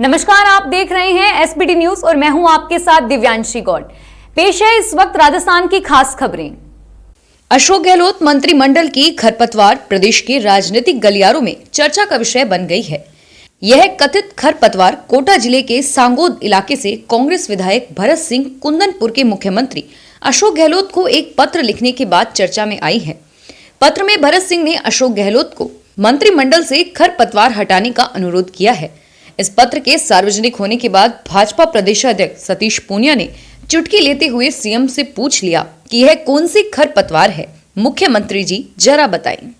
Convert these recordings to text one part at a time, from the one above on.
नमस्कार, आप देख रहे हैं एसबीटी न्यूज और मैं हूं आपके साथ दिव्यांशी गौड़। पेश है इस वक्त राजस्थान की खास खबरें। अशोक गहलोत मंत्रिमंडल की खरपतवार प्रदेश के राजनीतिक गलियारों में चर्चा का विषय बन गई है। यह कथित खरपतवार कोटा जिले के सांगोद इलाके से कांग्रेस विधायक भरत सिंह कुंदनपुर के मुख्यमंत्री अशोक गहलोत को एक पत्र लिखने के बाद चर्चा में आई है। पत्र में भरत सिंह ने अशोक गहलोत को मंत्रिमंडल से खरपतवार हटाने का अनुरोध किया है। इस पत्र के सार्वजनिक होने के बाद भाजपा प्रदेशाध्यक्ष सतीश पूनिया ने चुटकी लेते हुए सीएम से पूछ लिया कि यह कौन सी खरपतवार है, मुख्यमंत्री जी जरा बताएं।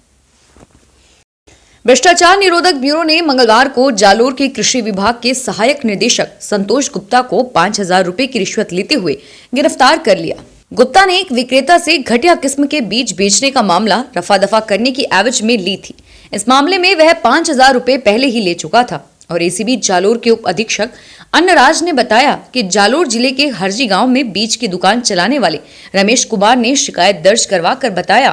भ्रष्टाचार निरोधक ब्यूरो ने मंगलवार को जालोर के कृषि विभाग के सहायक निदेशक संतोष गुप्ता को 5,000 रुपए की रिश्वत लेते हुए गिरफ्तार कर लिया। गुप्ता ने एक विक्रेता से घटिया किस्म के बीज बेचने का मामला रफा दफा करने की एवज में ली थी। इस मामले में वह 5,000 रुपए पहले ही ले चुका था और एसीबी जालोर के उप अधीक्षक अन्नराज ने बताया कि जालोर जिले के हरजी गांव में बीज की दुकान चलाने वाले रमेश कुमार ने शिकायत दर्ज करवाकर बताया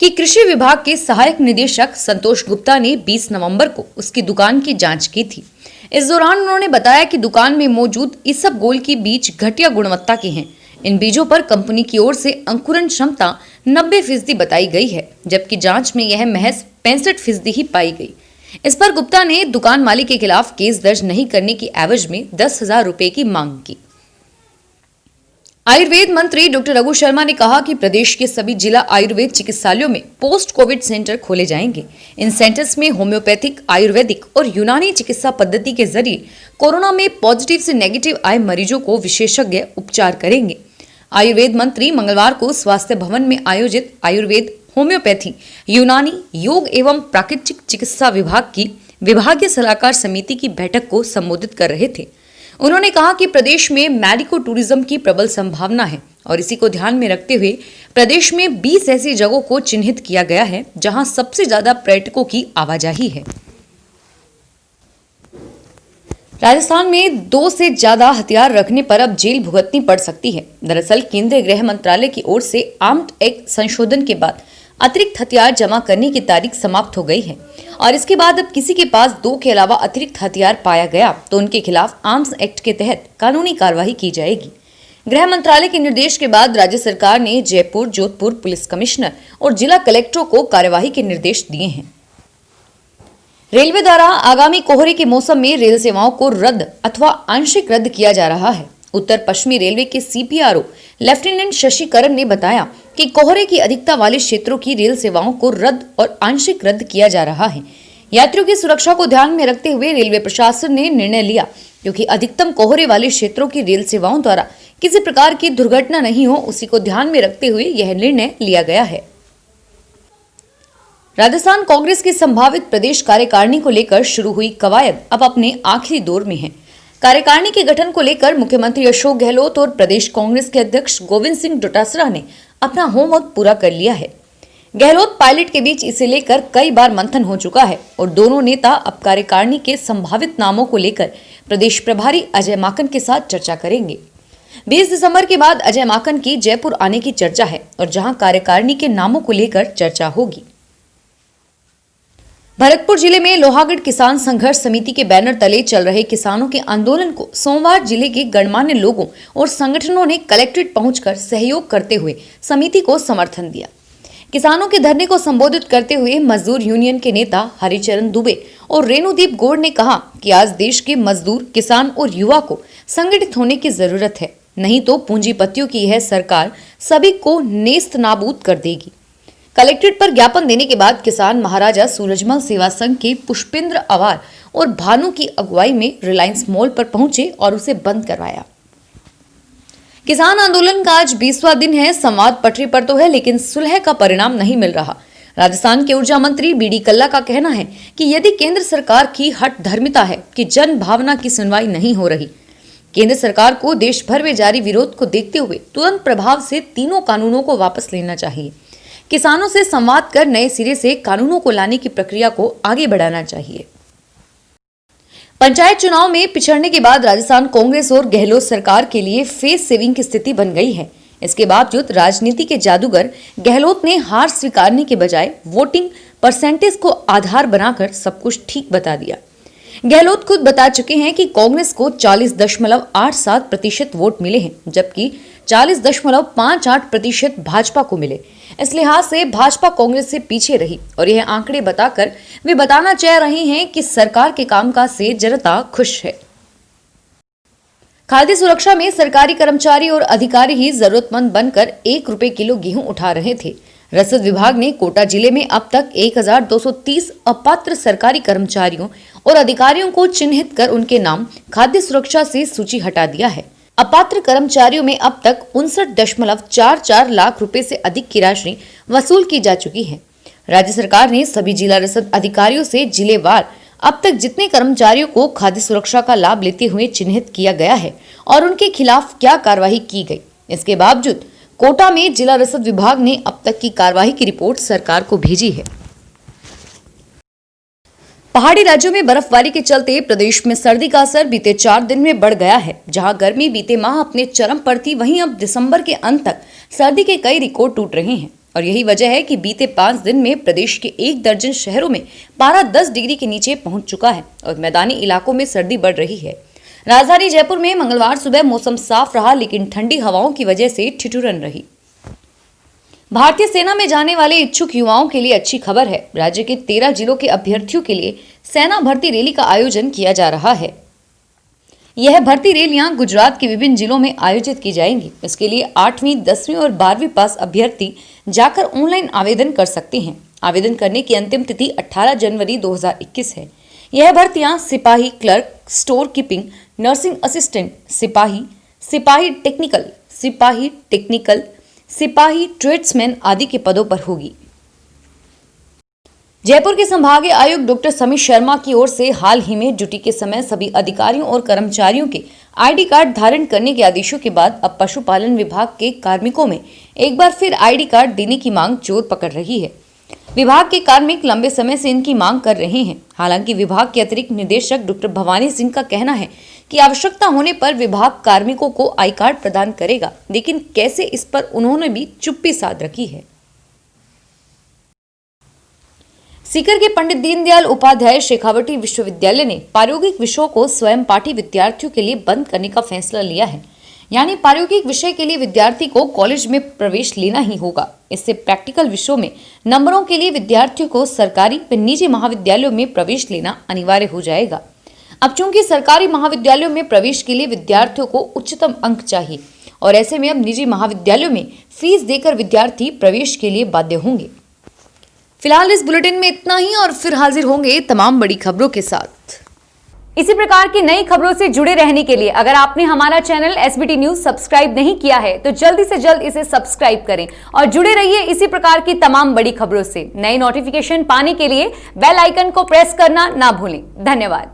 कि कृषि विभाग के सहायक निदेशक संतोष गुप्ता ने 20 नवंबर को उसकी दुकान की जांच की थी। इस दौरान उन्होंने बताया कि दुकान में मौजूद इसबगोल की बीज घटिया गुणवत्ता के हैं। इन बीजों पर कंपनी की ओर से अंकुरण क्षमता 90% बताई गई है, जबकि जांच में यह महज 65% ही पाई गई। इस पर गुप्ता ने दुकान मालिक के खिलाफ केस दर्ज नहीं करने की एवज में 10,000 रुपए की मांग की। आयुर्वेद मंत्री डॉक्टर रघु शर्मा ने कहा कि प्रदेश के सभी जिला आयुर्वेद चिकित्सालयों में पोस्ट कोविड सेंटर खोले जाएंगे। इन सेंटर्स में होम्योपैथिक, आयुर्वेदिक और यूनानी चिकित्सा पद्धति के जरिए कोरोना में पॉजिटिव से नेगेटिव आए मरीजों को विशेषज्ञ उपचार करेंगे। आयुर्वेद मंत्री मंगलवार को स्वास्थ्य भवन में आयोजित आयुर्वेद, होम्योपैथी, यूनानी, योग एवं प्राकृतिक चिकित्सा विभाग की विभागीय सलाहकार समिति की बैठक को संबोधित कर रहे थे। उन्होंने कहा कि प्रदेश में मेडिको टूरिज्म की प्रबल संभावना है और इसी को ध्यान में रखते हुए प्रदेश में 20 ऐसी जगहों को चिन्हित किया गया है जहां सबसे ज्यादा पर्यटकों की आवाजाही है। राजस्थान में 2 से ज्यादा हथियार रखने पर अब जेल भुगतनी पड़ सकती है। दरअसल केंद्रीय गृह मंत्रालय की ओर से आर्म्ड एक्ट संशोधन के बाद अतिरिक्त हथियार जमा करने की तारीख समाप्त हो गई है और इसके बाद अब किसी के पास 2 के अलावा अतिरिक्त हथियार पाया गया तो उनके खिलाफ आर्म्स एक्ट के तहत कानूनी कार्रवाई की जाएगी। गृह मंत्रालय के निर्देश के बाद राज्य सरकार ने जयपुर, जोधपुर पुलिस कमिश्नर और जिला कलेक्टरों को कार्यवाही के निर्देश दिए हैं। रेलवे द्वारा आगामी कोहरे के मौसम में रेल सेवाओं को रद्द अथवा आंशिक रद्द किया जा रहा है। उत्तर पश्चिमी रेलवे के सीपीआरओ लेफ्टिनेंट शशि करण ने बताया कि कोहरे की अधिकता वाले क्षेत्रों की रेल सेवाओं को रद्द और आंशिक रद्द किया जा रहा है। यात्रियों की सुरक्षा को ध्यान में रखते हुए रेलवे प्रशासन ने निर्णय लिया, क्योंकि अधिकतम कोहरे वाले क्षेत्रों की रेल सेवाओं द्वारा किसी प्रकार की दुर्घटना नहीं हो, उसी को ध्यान में रखते हुए यह निर्णय लिया गया है। राजस्थान कांग्रेस की संभावित प्रदेश कार्यकारिणी को लेकर शुरू हुई कवायद अब अपने आखिरी दौर में है। कार्यकारिणी के गठन को लेकर मुख्यमंत्री अशोक गहलोत और प्रदेश कांग्रेस के अध्यक्ष गोविंद सिंह डोटासरा ने अपना होमवर्क पूरा कर लिया है। गहलोत पायलट के बीच इसे लेकर कई बार मंथन हो चुका है और दोनों नेता अब कार्यकारिणी के संभावित नामों को लेकर प्रदेश प्रभारी अजय माकन के साथ चर्चा करेंगे। 20 दिसंबर के बाद अजय माकन की जयपुर आने की चर्चा है और जहां कार्यकारिणी के नामों को लेकर चर्चा होगी। भरतपुर जिले में लोहागढ़ किसान संघर्ष समिति के बैनर तले चल रहे किसानों के आंदोलन को सोमवार जिले के गणमान्य लोगों और संगठनों ने कलेक्ट्रेट पहुंचकर सहयोग करते हुए समिति को समर्थन दिया। किसानों के धरने को संबोधित करते हुए मजदूर यूनियन के नेता हरिचरण दुबे और रेणुदीप गौड़ ने कहा कि आज देश के मजदूर, किसान और युवा को संगठित होने की जरूरत है, नहीं तो पूंजीपतियों की यह सरकार सभी को नेस्त नाबूद कर देगी। कलेक्ट्रेट पर ज्ञापन देने के बाद किसान महाराजा सूरजमल सेवा संघ के पुष्पेंद्र अवार और भानु की अगुवाई में रिलायंस मॉल पर पहुंचे और उसे बंद करवाया। किसान आंदोलन का आज 20वां दिन है। संवाद पटरी पर तो है, लेकिन सुलह का परिणाम नहीं मिल रहा। राजस्थान के ऊर्जा मंत्री बीडी कल्ला का कहना है कि यदि केंद्र सरकार की हठ धर्मिता है कि जन भावना की सुनवाई नहीं हो रही, केंद्र सरकार को देश भर में जारी विरोध को देखते हुए तुरंत प्रभाव से तीनों कानूनों को वापस लेना चाहिए। किसानों से संवाद कर नए सिरे से कानूनों को लाने की प्रक्रिया को आगे बढ़ाना चाहिए। पंचायत चुनाव में पिछड़ने के बाद राजस्थान कांग्रेस और गहलोत सरकार के लिए फेस सेविंग की स्थिति बन गई है। इसके बावजूद राजनीति के जादूगर गहलोत ने हार स्वीकारने के बजाय वोटिंग परसेंटेज को आधार बनाकर सब कुछ ठीक बता दिया। गहलोत खुद बता चुके हैं कि कांग्रेस को 40.87% वोट मिले हैं, जबकि 40.58% भाजपा को मिले। इस लिहाज से भाजपा कांग्रेस से पीछे रही और यह आंकड़े बताकर वे बताना चाह रहे हैं कि सरकार के कामकाज से जनता खुश है। खाद्य सुरक्षा में सरकारी कर्मचारी और अधिकारी ही जरूरतमंद बनकर 1 रुपए किलो गेहूं उठा रहे थे। रसद विभाग ने कोटा जिले में अब तक 1230 अपात्र सरकारी कर्मचारियों और अधिकारियों को चिन्हित कर उनके नाम खाद्य सुरक्षा से सूची हटा दिया है। अपात्र कर्मचारियों में अब तक 59.44 लाख रुपए से अधिक की राशि वसूल की जा चुकी है। राज्य सरकार ने सभी जिला रसद अधिकारियों से जिलेवार अब तक जितने कर्मचारियों को खाद्य सुरक्षा का लाभ लेते हुए चिन्हित किया गया है और उनके खिलाफ क्या कार्रवाई की गई, इसके बावजूद कोटा में जिला रसद विभाग ने अब तक की कार्रवाई की रिपोर्ट सरकार को भेजी है। पहाड़ी राज्यों में बर्फबारी के चलते प्रदेश में सर्दी का असर बीते 4 दिन में बढ़ गया है। जहां गर्मी बीते माह अपने चरम पर थी, वहीं अब दिसंबर के अंत तक सर्दी के कई रिकॉर्ड टूट रहे हैं और यही वजह है कि बीते 5 दिन में प्रदेश के 1 दर्जन शहरों में पारा 10 डिग्री के नीचे पहुंच चुका है और मैदानी इलाकों में सर्दी बढ़ रही है। राजधानी जयपुर में मंगलवार सुबह मौसम साफ रहा, लेकिन ठंडी हवाओं की वजह से ठिठुरन रही। भारतीय सेना में जाने वाले इच्छुक युवाओं के लिए अच्छी खबर है। राज्य के 13 जिलों के अभ्यर्थियों के लिए सेना भर्ती रैली का आयोजन किया जा रहा है। यह भर्ती रैलियां गुजरात के विभिन्न जिलों में आयोजित की जाएंगी। इसके लिए 8वीं, 10वीं और 12वीं पास अभ्यर्थी जाकर ऑनलाइन आवेदन कर सकते हैं। आवेदन करने की अंतिम तिथि 18 जनवरी 2021 है। यह भर्तियां सिपाही clerk, store keeping, nursing assistant, सिपाही टेक्निकल, सिपाही ट्रेड्समैन आदि के पदों पर होगी। जयपुर के संभागीय आयुक्त डॉक्टर समीर शर्मा की ओर से हाल ही में ड्यूटी के समय सभी अधिकारियों और कर्मचारियों के आईडी कार्ड धारण करने के आदेशों के बाद अब पशुपालन विभाग के कार्मिकों में एक बार फिर आईडी कार्ड देने की मांग जोर पकड़ रही है। विभाग के कार्मिक लंबे समय से इनकी मांग कर रहे हैं। हालांकि विभाग के अतिरिक्त निदेशक डॉक्टर भवानी सिंह का कहना है कि आवश्यकता होने पर विभाग कार्मिकों को आई कार्ड प्रदान करेगा, लेकिन कैसे, इस पर उन्होंने भी चुप्पी साध रखी है। सीकर के पंडित दीनदयाल उपाध्याय शेखावटी विश्वविद्यालय ने प्रायोगिक विषयों को स्वयं पाठी विद्यार्थियों के लिए बंद करने का फैसला लिया है। यानी प्रायोगिक विषय के लिए विद्यार्थी को कॉलेज में प्रवेश लेना ही होगा। इससे प्रैक्टिकल विषयों में नंबरों के लिए विद्यार्थियों को सरकारी व निजी महाविद्यालयों में प्रवेश लेना अनिवार्य हो जाएगा। अब चूंकि सरकारी महाविद्यालयों में प्रवेश के लिए विद्यार्थियों को उच्चतम अंक चाहिए और ऐसे में अब निजी महाविद्यालयों में फीस देकर विद्यार्थी प्रवेश के लिए बाध्य होंगे। फिलहाल इस बुलेटिन में इतना ही और फिर हाजिर होंगे तमाम बड़ी खबरों के साथ। इसी प्रकार की नई खबरों से जुड़े रहने के लिए अगर आपने हमारा चैनल एसबीटी न्यूज सब्सक्राइब नहीं किया है तो जल्दी से जल्द इसे सब्सक्राइब करें और जुड़े रहिए इसी प्रकार की तमाम बड़ी खबरों से। नई नोटिफिकेशन पाने के लिए बेल आइकन को प्रेस करना ना भूलें। धन्यवाद।